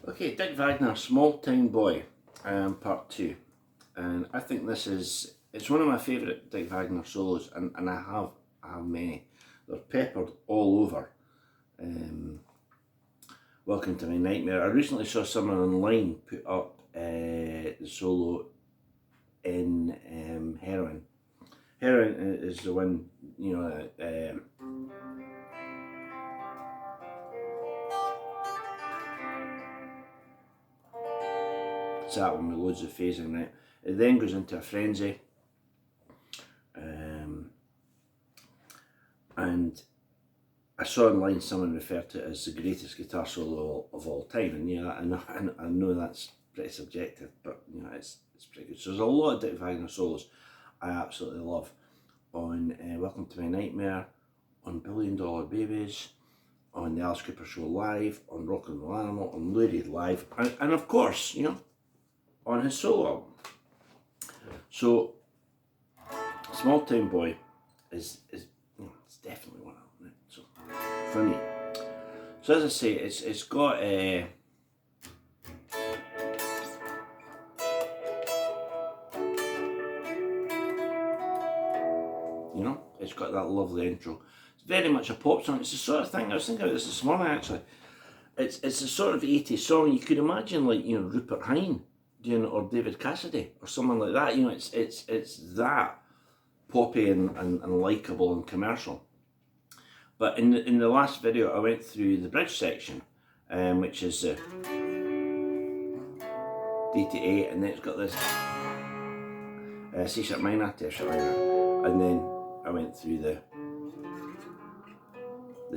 Okay, Dick Wagner, Small Town Boy, part two. And I think it's one of my favourite Dick Wagner solos, and I have many. They're peppered all over. Welcome to My Nightmare. I recently saw someone online put up the solo in Heroin. Heroin is the one, it's that one with loads of phasing, right? It then goes into a frenzy. And I saw online someone refer to it as the greatest guitar solo of all time, and I know that's pretty subjective, but it's pretty good. So there's a lot of Dick Wagner solos I absolutely love on Welcome to My Nightmare, on Billion Dollar Babies, on the Alice Cooper Show Live, on Rock and Roll Animal, on Lou Reed Live, and of course, on his solo album. So Small Town Boy is it's definitely one of them. Right? So for me, so as I say, it's got it's got that lovely intro. It's very much a pop song. It's the sort of thing I was thinking about this morning actually. It's the sort of 80s song you could imagine, like Rupert Hine doing it, or David Cassidy or someone like that. It's that poppy and likeable and commercial. But in the last video, I went through the bridge section, which is D to A, and then it's got this C sharp minor, F sharp minor, and then I went through the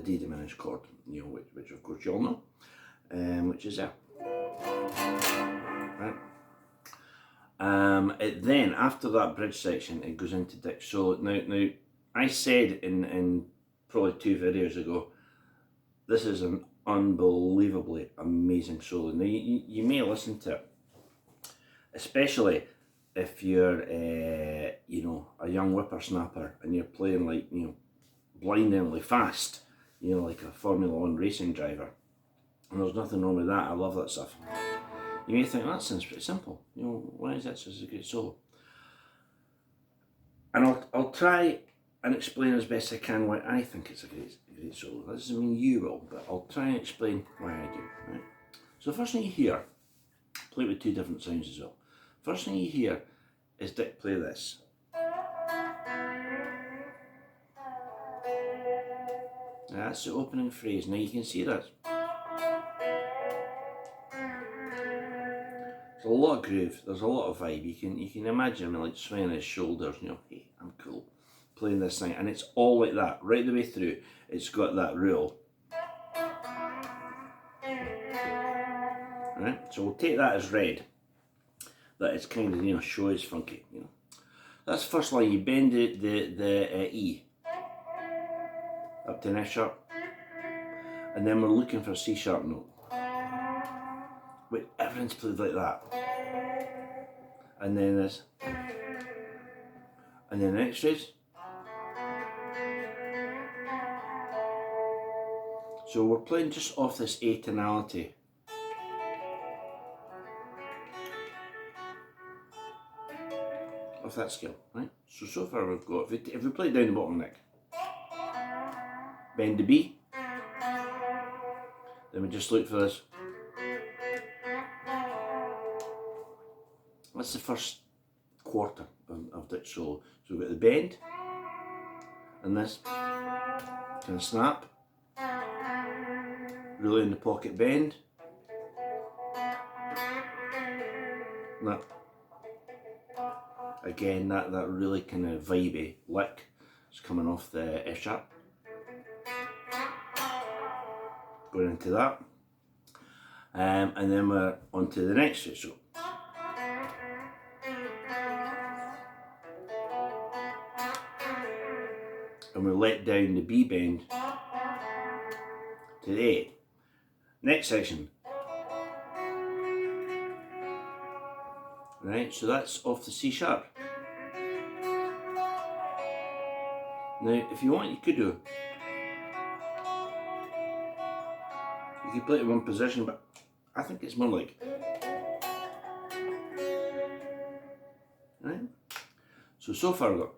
D diminished chord, which of course you all know, which is there. Right. Then after that bridge section, it goes into Dick's solo. Now I said in probably 2 videos ago, this is an unbelievably amazing solo. Now you may listen to it, especially if you're a young whippersnapper and you're playing like blindingly fast, like a Formula 1 racing driver. And there's nothing wrong with that. I love that stuff. You may think that sounds pretty simple. Why is that such a great solo? And I'll try and explain as best I can why I think it's a great solo. That doesn't mean you will, but I'll try and explain why I do. Right? So the first thing you hear, play it with 2 different sounds as well. First thing you hear is Dick play this. Now that's the opening phrase. Now you can see that. There's a lot of groove, there's a lot of vibe. You can imagine him like swinging his shoulders, hey, I'm cool, playing this thing, and it's all like that, right the way through. It's got that rule. Right, so we'll take that as read, that it's kind of, show is funky, That's the first line. You bend the E up to an F sharp, and then we're looking for a C sharp note. Wait, everything's played like that. And then this, and then the next phrase. So we're playing just off this A tonality. Of that scale, right? So far we've got, if we play down the bottom neck, bend the B, then we just look for this. That's the first quarter of Dick's solo. So we've got the bend, and this kind of snap, really in the pocket bend, and that, again, that really kind of vibey lick is coming off the F sharp, going into that, and then we're on to the next phrase. So and we let down the B bend to the A. Next section. Right, so that's off the C sharp. Now, if you want, you could do. You could play it in one position, but I think it's more like, right? So far we've got,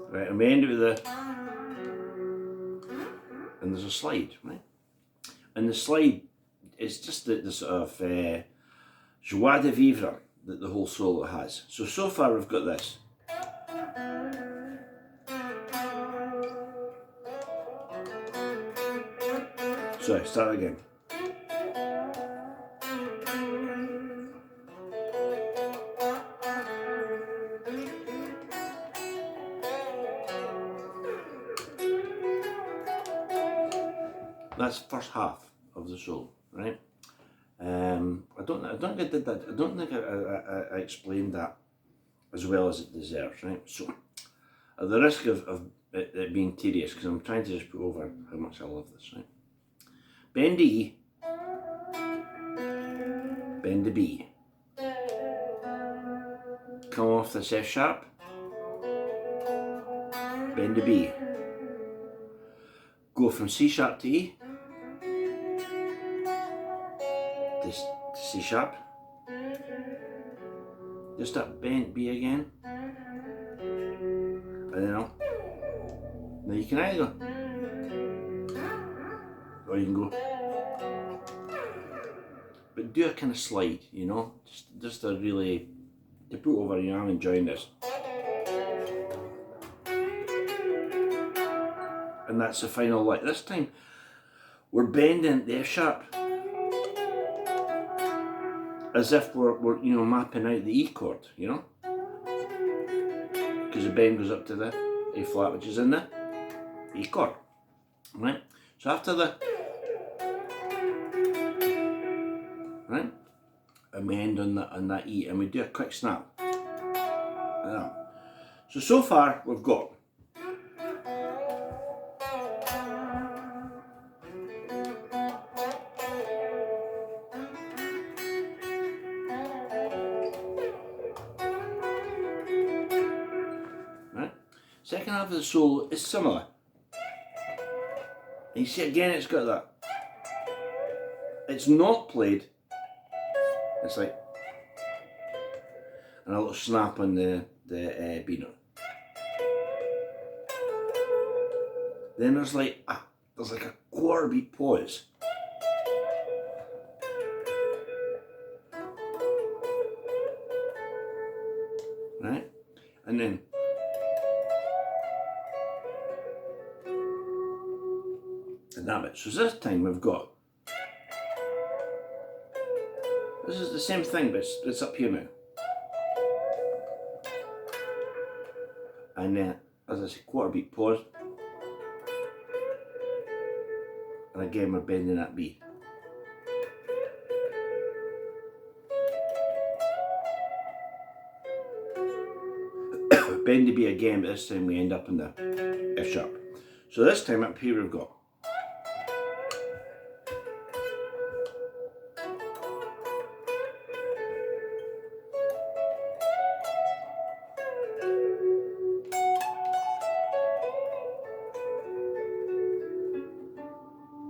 right, and we end it with the, and there's a slide, right? And the slide is just the sort of joie de vivre that the whole solo has. So far we've got this. Sorry, start again. That's the first half of the solo, right? I don't think I did that. I don't think I explained that as well as it deserves, right? So, at the risk of it being tedious, because I'm trying to just put over how much I love this, right? Bend the E, bend the B. Come off this F sharp, bend the B. Go from C sharp to E, to C sharp. Just that bent B again. And then now you can either go, or you can go, but do a kind of slide, you know, just to really, to put over, you know, I'm enjoying this. And that's the final lick. This time we're bending the F sharp as if we're you know, mapping out the E chord, you know, because the bend goes up to the A flat, which is in the E chord, right? So after the, right, and we end on that E, and we do a quick snap. So far we've got right. Second half of the solo is similar. And you see again, it's got that. It's not played. It's like, and a little snap on the B note. Then there's like a quarter beat pause. Right? And then and that bit. So this time we've got, this is the same thing, but it's up here now. And then, as I say, quarter beat pause. And again, we're bending that B. Bend the B again, but this time we end up in the F sharp. So this time up here we've got,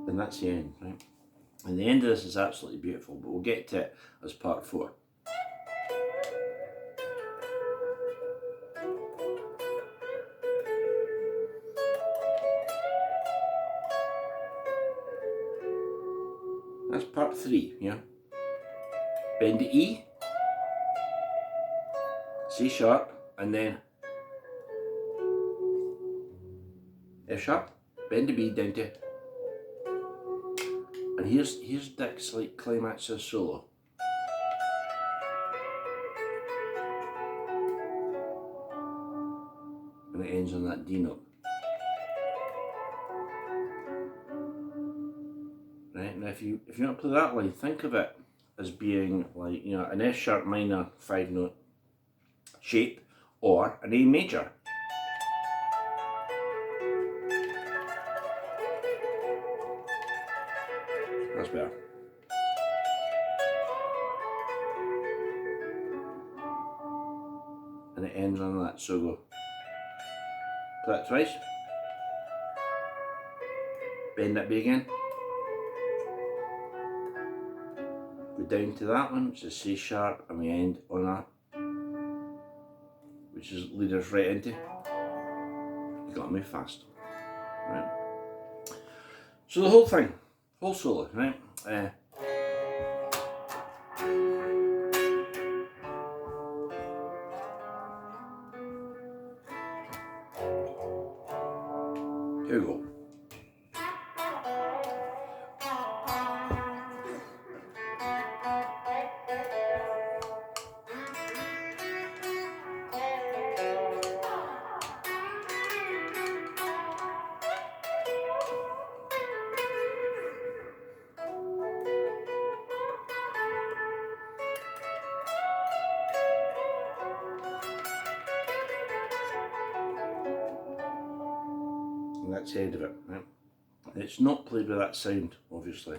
and that's the end, right? And the end of this is absolutely beautiful, but we'll get to it as part 4. That's part 3, yeah? Bend the E, C sharp, and then F sharp, bend the B down to, and here's Dick's like climax of solo. And it ends on that D note. Right, now if you want to play that line, think of it as being like, you know, an F sharp minor 5-note shape, or an A major. That's better. And it times on that, so go. Play that twice. Bend that B again. Go down to that one, which is C sharp, and we end on a, which is lead us right into. You gotta move fast, right? So the whole thing, whole solo, right? Here we go. And that's the end of it, right? It's not played with that sound, obviously.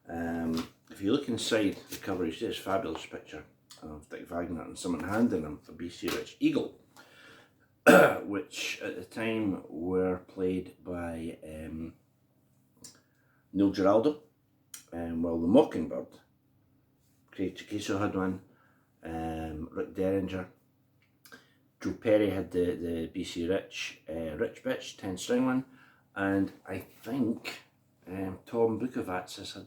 If you look inside the cover, you see this fabulous picture of Dick Wagner and someone handing him a BC Rich Eagle, which at the time were played by Neil Giraldo, well, the Mockingbird, Craig Chiquiso had one, Rick Derringer, Joe Perry had the BC Rich Rich Bitch 10-string one, and I think Tom Bukovacs has had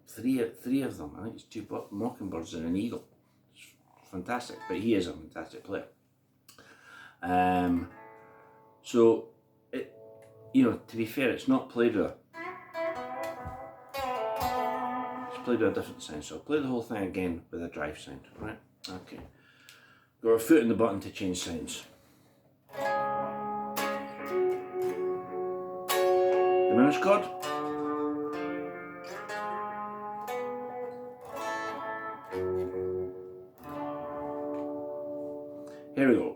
three of them. I think it's 2 Mockingbirds and an Eagle. It's fantastic, but he is a fantastic player. So it, you know, to be fair, it's not played with it's played with a different sound. So I'll play the whole thing again with a drive sound, right? Okay. Got our foot in the button to change sounds. Diminished chord. Here we go.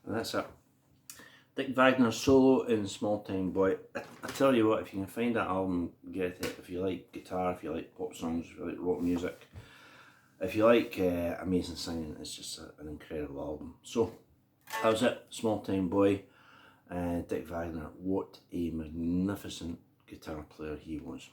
And that's it. Dick Wagner's solo in Small Time Boy. I tell you what, if you can find that album, get it. If you like guitar, if you like pop songs, if you like rock music, if you like amazing singing, it's just an incredible album. So that was it, Small Time Boy, Dick Wagner. What a magnificent guitar player he was.